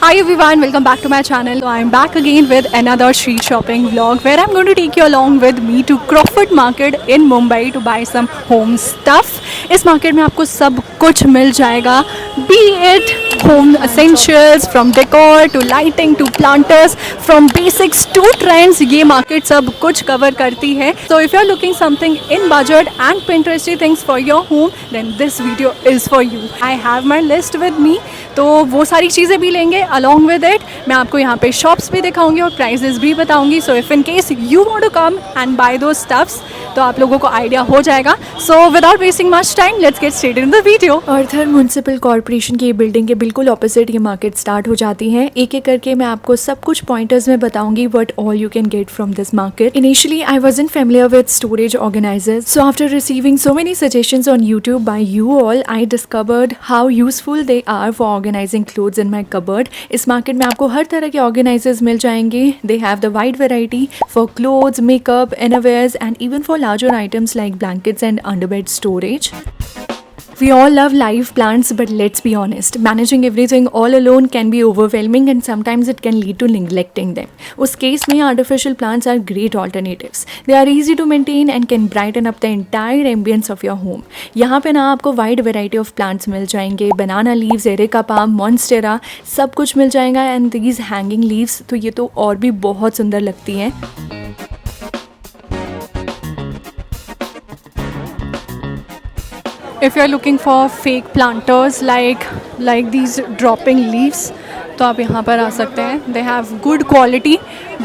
Hi everyone, welcome back to my channel. So I'm back again with another street shopping vlog where I'm going to take you along with me to Crawford Market in Mumbai to buy some home stuff. इस market में आपको सब कुछ मिल जाएगा, be it home essentials from decor to lighting to planters, from basics to trends. ये market सब कुछ cover करती है. So if you're looking something in budget and Pinteresty things for your home, then this video is for you. I have my list with me, तो वो सारी चीज़ें भी लेंगे. Along with it, मैं आपको यहाँ पे शॉप्स भी दिखाऊंगी और प्राइजेस भी बताऊंगी. So if in case you want to come and buy two stuffs तो आप लोगों को आइडिया हो जाएगा. So without wasting much time let's get straight in the video. Arthur municipal corporation की बिल्डिंग के बिल्कुल ऑपोजिट ये मार्केट स्टार्ट हो जाती है. एक एक करके मैं आपको सब कुछ पॉइंटर्स में बताऊंगी what all you can get from this market. Initially I wasn't familiar with storage organisers, so after receiving so many suggestions on YouTube by you all, I discovered how useful they are for organising clothes in my cupboard. इस market में आपको हर तरह के organisers मिल जाएंगे. They have the wide variety for clothes, makeup, innerwears and even for larger items like blankets and underbed storage. We all love live plants, but let's be honest, managing everything all alone can be overwhelming and sometimes it can lead to neglecting them. उस case में artificial plants are great alternatives. They are easy to maintain and can brighten up the entire ambience of your home. यहाँ पे ना आपको wide variety of plants मिल जाएंगे. Banana leaves, erica palm, monstera, सब कुछ मिल जाएगा. And these hanging leaves, तो ये तो और भी बहुत सुंदर लगती हैं. If you're looking for fake planters like these dropping leaves, तो आप यहाँ पर आ सकते हैं. They have good quality,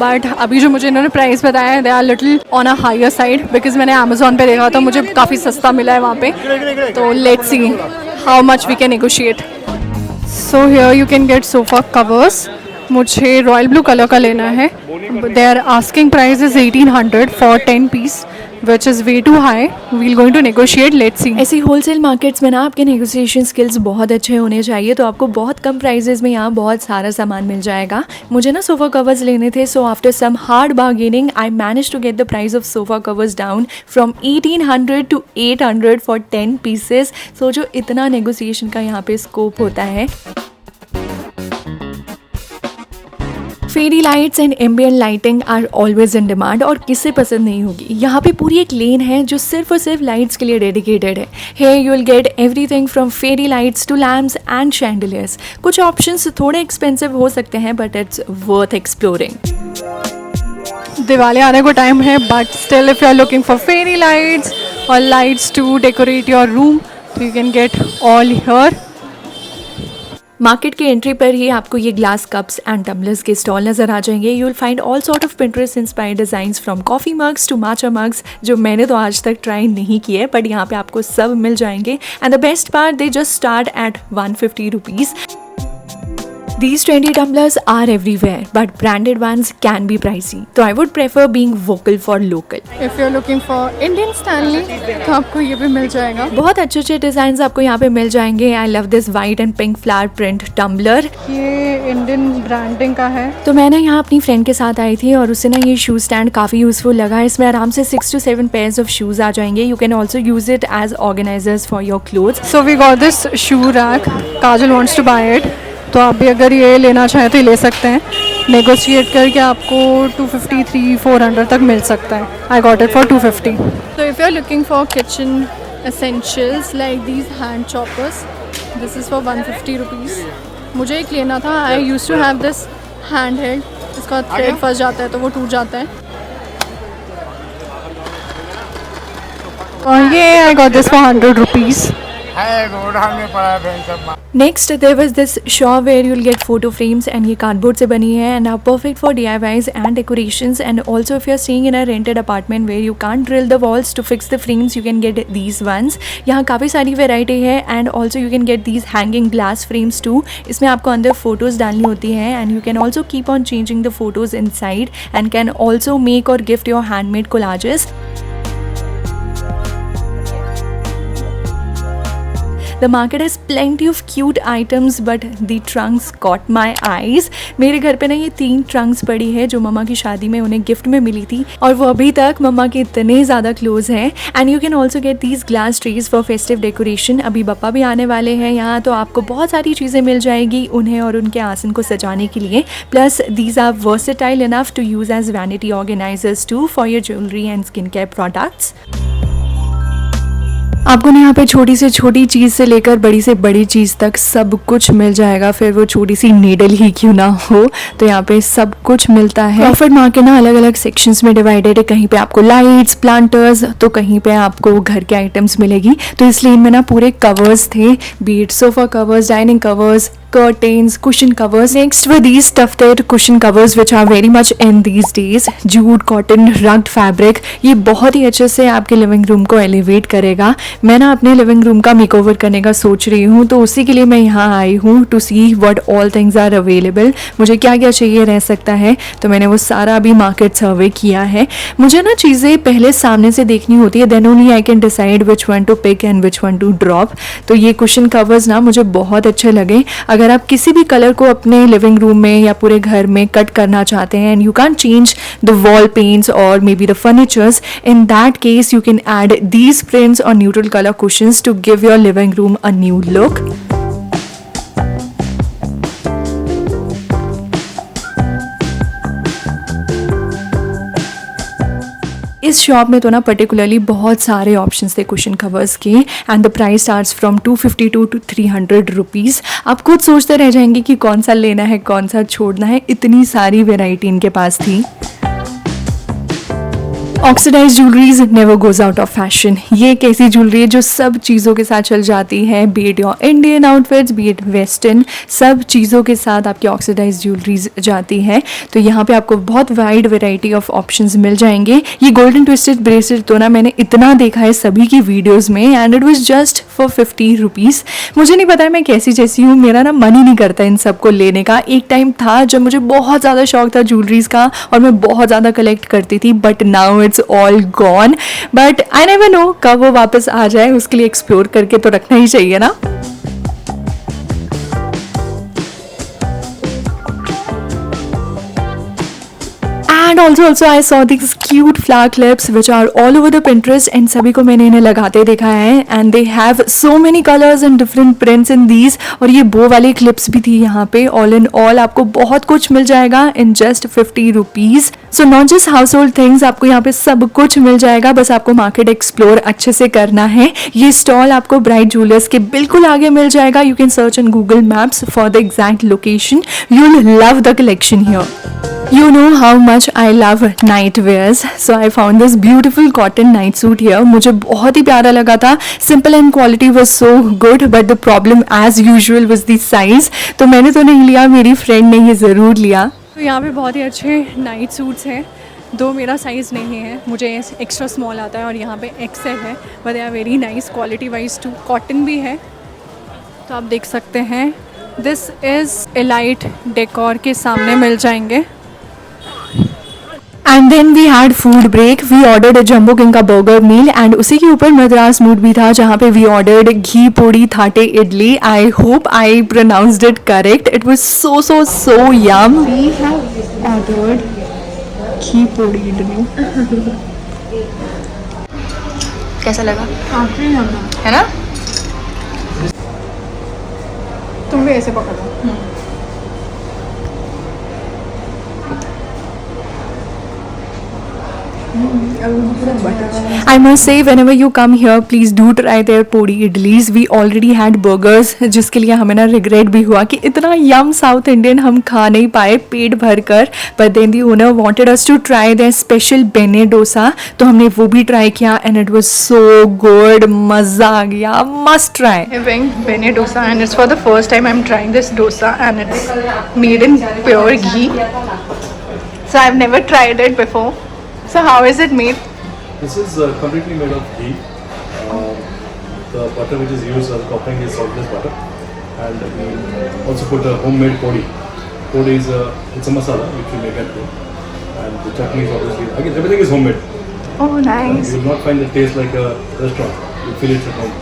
but अभी जो मुझे इन्होंने प्राइस बताया है they are little on a higher side because मैंने Amazon पे देखा था, मुझे काफ़ी सस्ता मिला है वहाँ पे. तो let's see how much we can negotiate. So here you can get sofa covers. मुझे रॉयल ब्लू कलर का लेना है. Their asking price is 1800 for 10 piece, which is way too high. We're going to negotiate. Let's see. ऐसी wholesale markets में ना आपके negotiation skills बहुत अच्छे होने चाहिए, तो आपको बहुत कम प्राइजेस में यहाँ बहुत सारा सामान मिल जाएगा. मुझे ना सोफ़ा कवर्स लेने थे, so after some hard bargaining I manage to get the price of sofa covers down from 1800 to 800 for 10 pieces. So जो इतना नेगोशिएशन का यहाँ पे स्कोप होता है. Fairy lights and ambient lighting are always in demand, और किससे पसंद नहीं होगी. यहाँ पे पूरी एक लेन है जो सिर्फ और सिर्फ लाइट्स के लिए डेडिकेटेड है. Here you will get everything from fairy lights to lamps and chandeliers. कुछ ऑप्शंस थोड़े एक्सपेंसिव हो सकते हैं, but it's worth exploring. Diwali आने को टाइम है, but still if you are looking for fairy lights और lights to decorate your room, तो you can get all here. Market के एंट्री पर ही आपको ये ग्लास कप्स एंड टम्बलर्स के स्टॉल नजर आ जाएंगे. You will find all sort of Pinterest inspired designs from coffee mugs to matcha mugs, जो मैंने तो आज तक ट्राई नहीं किए, बट यहाँ पे आपको सब मिल जाएंगे. And the best part, they just start at 150 rupees. These trendy tumblers are everywhere, but branded ones can be pricey. So I would prefer being vocal for local. If you're looking for Indian Stanley, तो आपको ये भी मिल जाएगा. बहुत अच्छे अच्छे design आपको यहाँ पे मिल जाएंगे. I love this white and pink flower print tumbler. ये इंडियन ब्रांडिंग का है. तो मैं ना यहाँ अपनी फ्रेंड के साथ आई थी और उससे ना ये शू स्टैंड काफ़ी यूजफुल लगा. इसमें आराम से 6 to 7 pairs of shoes आ जाएंगे. You can also use it as organizers for your clothes. So we got this shoe rack. Kajal wants to buy it. तो आप भी अगर ये लेना चाहें तो ये ले सकते हैं. नेगोशिएट करके आपको 250-400 तक मिल सकता है. I got it for 250. तो if you are looking for kitchen essentials like these hand choppers, this is for 150 rupees. मुझे एक लेना था. I use to have this handheld. इसका थ्रेड फंस जाता है तो वो टूट जाता है. और ये I got this for 100 rupees. Next there was this shop where you'll get photo frames, and ये cardboard से बनी है and are perfect for DIYs and decorations. And also if you're staying in a rented apartment where you can't drill the walls to fix the frames, you can get these ones. यहाँ काफ़ी सारी variety है, and also you can get these hanging glass frames too. इसमें आपको अंदर photos डालनी होती हैं, and you can also keep on changing the photos inside and can also make or gift your handmade collages. The market has plenty of cute items but the trunks caught my eyes. मेरे घर पे ना ये 3 Trunks पड़ी है जो मम्मा की शादी में उन्हें गिफ्ट में मिली थी और वो अभी तक मम्मा के इतने ज़्यादा क्लोज हैं. And you can also get these glass trees for festive decoration. अभी पप्पा भी आने वाले हैं यहाँ, तो आपको बहुत सारी चीज़ें मिल जाएगी उन्हें और उनके आसन को सजाने के लिए. Plus these are versatile enough to use as vanity organisers to for your jewellery and skin care products. आपको ना यहाँ पे छोटी से छोटी चीज़ से लेकर बड़ी से बड़ी चीज़ तक सब कुछ मिल जाएगा, फिर वो छोटी सी नीडल ही क्यों ना हो. तो यहाँ पे सब कुछ मिलता है. क्रॉफर्ड मार्केट ना अलग अलग सेक्शंस में डिवाइडेड है. कहीं पे आपको लाइट्स, प्लांटर्स, तो कहीं पे आपको घर के आइटम्स मिलेगी. तो इसलिए इनमें ना पूरे कवर्स थे, bed sofa covers, dining covers, curtains, cushion covers. Next were these tufted cushion covers which are very much in these days. Jute, cotton, rugged fabric. ये बहुत ही अच्छे से आपके लिविंग रूम को एलिवेट करेगा. मैं ना अपने लिविंग रूम का मेकओवर करने का सोच रही हूँ, तो उसी के लिए मैं यहाँ आई हूँ to see what all things are available. मुझे क्या क्या चाहिए रह सकता है, तो मैंने वो सारा अभी मार्केट सर्वे किया है. मुझे ना चीज़ें पहले सामने से देखनी होती है, then only I can decide which one to pick and which one to drop. तो ये कुशन कवर्स ना मुझे बहुत अच्छे लगे. अगर आप किसी भी कलर को अपने लिविंग रूम में या पूरे घर में कट करना चाहते हैं and you can change the wall paints और maybe the furnitures, in that case you can add these prints और neutral colour cushions to give your living room a new look. इस shop में तो ना particularly बहुत सारे options थे cushion covers के and the price starts from 252 to 300 rupees. आप खुद सोचते रह जाएंगे कि कौन सा लेना है कौन सा छोड़ना है, इतनी सारी वेराइटी इनके पास थी. Oxidise jewelleries never goes out of fashion. ये एक ऐसी ज्वेलरी है जो सब चीज़ों के साथ चल जाती है, B it your Indian outfits, B it western, सब चीज़ों के साथ आपकी ऑक्सीडाइज ज्वेलरीज जाती है. तो यहाँ पे आपको बहुत वाइड वेराइटी ऑफ ऑप्शंस मिल जाएंगे. ये गोल्डन ट्विस्टेड ब्रेसलेट तो ना मैंने इतना देखा है सभी की वीडियोज़ में and it was just for 50 rupees. मुझे नहीं पता है मैं कैसी जैसी हूँ, मेरा ना मन ही नहीं करता इन सबको लेने का. एक टाइम था जब मुझे बहुत ज़्यादा शौक था ज्वेलरीज़ का और मैं बहुत ज़्यादा कलेक्ट करती थी, but now it's all gone. But I never know कब वो वापस आ जाए, उसके लिए एक्सप्लोर करके तो रखना ही चाहिए ना. And also I saw these cute flower clips which are all over the Pinterest and सभी को मैंने इन्हें लगाते देखा है and they have so many colors and different prints in these. और ये बो वाली क्लिप्स भी थी यहाँ पे. ऑल इन ऑल आपको बहुत कुछ मिल जाएगा in just 50 rupees. So not just house hold things, आपको यहाँ पे सब कुछ मिल जाएगा, बस आपको मार्केट एक्सप्लोर अच्छे से करना है. ये स्टॉल आपको ब्राइट ज्वेलर्स के बिल्कुल आगे मिल जाएगा. You can search on Google maps for the exact location. You will love the collection here. You know how much I love night wears, so I found this beautiful cotton night suit here. मुझे बहुत ही प्यारा लगा था. Simple and quality was so good, but the problem as usual was the size. तो मैंने तो नहीं लिया, मेरी फ्रेंड ने ये ज़रूर लिया. तो यहाँ पे बहुत ही अच्छे नाइट सूट्स हैं. दो मेरा साइज़ नहीं है, मुझे एक्स्ट्रा स्मॉल आता है और यहाँ पे एक्सेल है, but they are very nice quality wise too. Cotton भी है, तो आप देख सकते हैं. दिस इज़ एलाइट डेकोर के सामने मिल जाएंगे. And then we had food break. We ordered a jumbo king का बर्गर मील एंड उसी के ऊपर मद्रास मूड भी था जहाँ पे we ordered ghee podi thatte idli. I hope I pronounced it correct. It was so so so yum. We have ordered ghee podi idli. कैसा लगा? है ना? तुम भी ऐसे पकड़ो. I must say whenever you come here please do try their podi idlis. We already had burgers जिसके लिए हमें ना regret भी हुआ कि इतना yum South Indian हम खा नहीं पाए पेट भर कर. But then the owner wanted us to try their special bene dosa, तो हमने वो भी try किया and it was so good. मज़ा आ गया. Must try. Having bene dosa and it's for the first time I'm trying this dosa and it's made in pure ghee. So I've never tried it before. So how is it made? This is completely made of ghee. The butter which is used as topping is saltless butter, and we also put a homemade podi. Podi is it's a masala which we make at home, and the chutney is obviously again everything is homemade. Oh, nice. You will not find the taste like a restaurant. You feel it at home.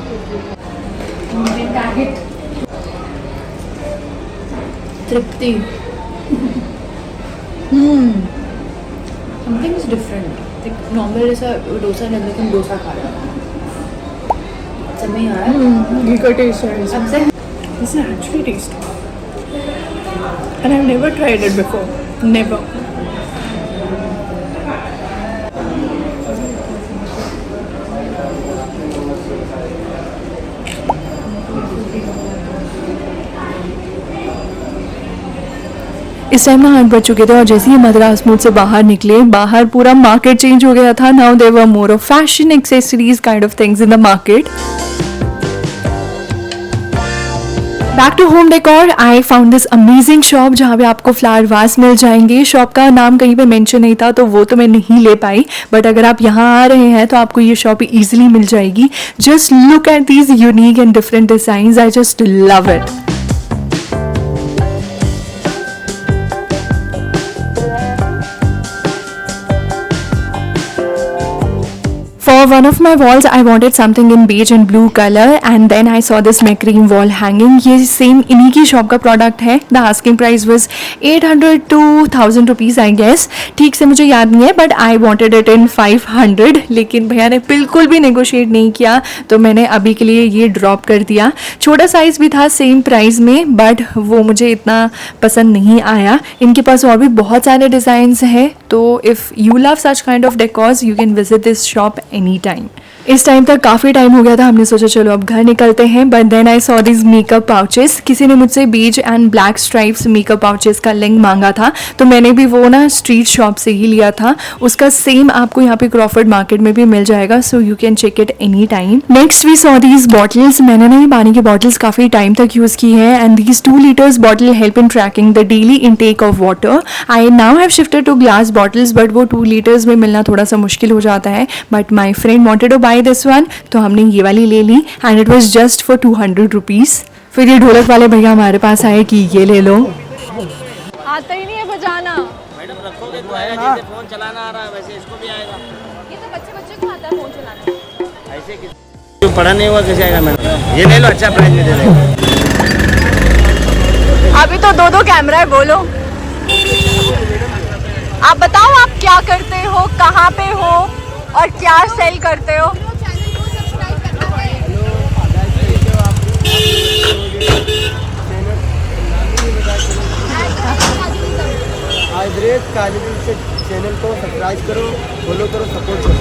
Tripti. Something is different. Like normal जैसा डोसा नहीं लेकिन डोसा खा रहा है. समझ में आ रहा है? घी का टेस्ट है इसमें. This is actually tasty. And I've never tried it before. Never. इस टाइम ना 8 बज चुके थे और जैसे ही मद्रास मोड से बाहर निकले, बाहर पूरा मार्केट चेंज हो गया था. Now there were more of fashion accessories kind of things in the market. Back to home decor I found this amazing shop जहाँ पे आपको फ्लावर वास मिल जाएंगे. शॉप का नाम कहीं पे मेंशन नहीं था तो वो तो मैं नहीं ले पाई, बट अगर आप यहाँ आ रहे हैं तो आपको ये शॉप इजीली मिल जाएगी. Just look at these unique and different designs. I just love it. For one of my walls, I wanted something in beige and blue color, and then I saw this McCream wall hanging. ये same इन्हीं की shop का product है. The asking price was 800 to 1000 rupees, I guess. ठीक से मुझे याद नहीं है, but I wanted it in 500. लेकिन भैया ने बिल्कुल भी नेगोशिएट नहीं किया, तो मैंने अभी के लिए ये ड्रॉप कर दिया. छोटा साइज भी था सेम प्राइस में, बट वो मुझे इतना पसंद नहीं आया. इनके पास और भी बहुत सारे डिज़ाइंस हैं, तो if you love such kind of decors you can visit this shop any time. इस टाइम तक काफ़ी टाइम हो गया था, हमने सोचा चलो अब घर निकलते हैं. But then I saw this makeup pouches. किसी ने मुझसे beige and black stripes makeup pouches का लिंक मांगा था, तो मैंने भी वो ना स्ट्रीट शॉप से ही लिया था. उसका सेम आपको यहाँ पे क्रॉफर्ड मार्केट में भी मिल जाएगा, so you can check it any time. Next we saw these bottles. मैंने ना ये पानी की बॉटल्स काफ़ी टाइम तक यूज़ की है, and these 2 liters bottle help in tracking the daily intake of water. I now have shifted to glass bottles, but वो 2 liters में मिलना थोड़ा सा मुश्किल हो जाता है. But my friend wanted to buy this one, तो हमने ये वाली ले ली, and it was just for 200 rupees. फिर ये ढोलक वाले भैया हमारे पास आए कि ये ले लो. आता ही नहीं है बजाना. मैडम रखोगे तो आएगा, जैसे फोन चलाना आ रहा है वैसे इसको भी आएगा. ये तो बच्चे को आता है फोन चलाना. ऐसे जो पढ़ा नहीं हुआ कैसे आएगा मैडम. ये ले लो, अच्छा प्राइस में दे देगा. अभी तो 2 कैमरा है. बोलो, आप बताओ आप क्या करते हो, कहाँ पे हो और क्या सेल करते हो. से चैनल को सब्सक्राइब करो, फॉलो करो, सपोर्ट करो.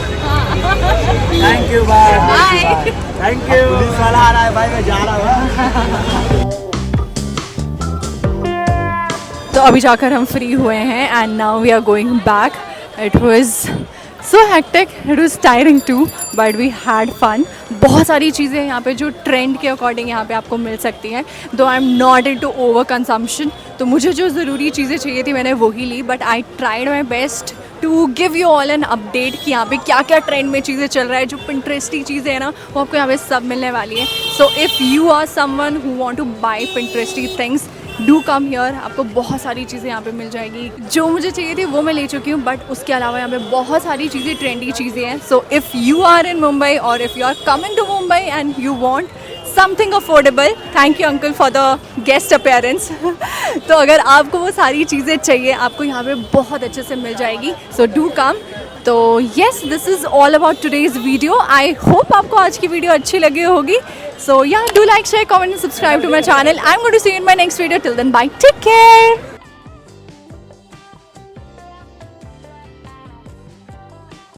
Thank you bye. Thank you. Police वाला आ रहा है भाई, मैं जा रहा हूँ. तो अभी जाकर हम फ्री हुए हैं, and now we are going back. It was so hectic, it was tiring too, but we had fun. बहुत सारी चीज़ें यहाँ पे जो ट्रेंड के अकॉर्डिंग यहाँ पे आपको मिल सकती हैं. Though I am not into over consumption, तो मुझे जो ज़रूरी चीज़ें चाहिए थी मैंने वही ली. But I tried my best to give you all an update कि यहाँ पे क्या क्या ट्रेंड में चीज़ें चल रहा है. जो पिंटरेस्टी चीज़ें हैं ना, वो आपको यहाँ पे सब मिलने वाली है. So if you are someone who want to buy Pinteresty things, do come here. आपको बहुत सारी चीज़ें यहाँ पे मिल जाएगी. जो मुझे चाहिए थी वो मैं ले चुकी हूँ, बट उसके अलावा यहाँ पे बहुत सारी चीज़ें, ट्रेंडी चीज़ें हैं. So if you are in Mumbai और if you are coming to Mumbai and you want something affordable, thank you uncle for the guest appearance. तो अगर आपको वो सारी चीज़ें चाहिए, आपको यहाँ पे बहुत अच्छे से मिल जाएगी. So do come. तो yes, this is all about today's video. I hope आपको आज की वीडियो अच्छी लगी होगी. So yeah, do like, share, comment and subscribe to my channel. I'm going to see you in my next video. Till then, bye. Take care.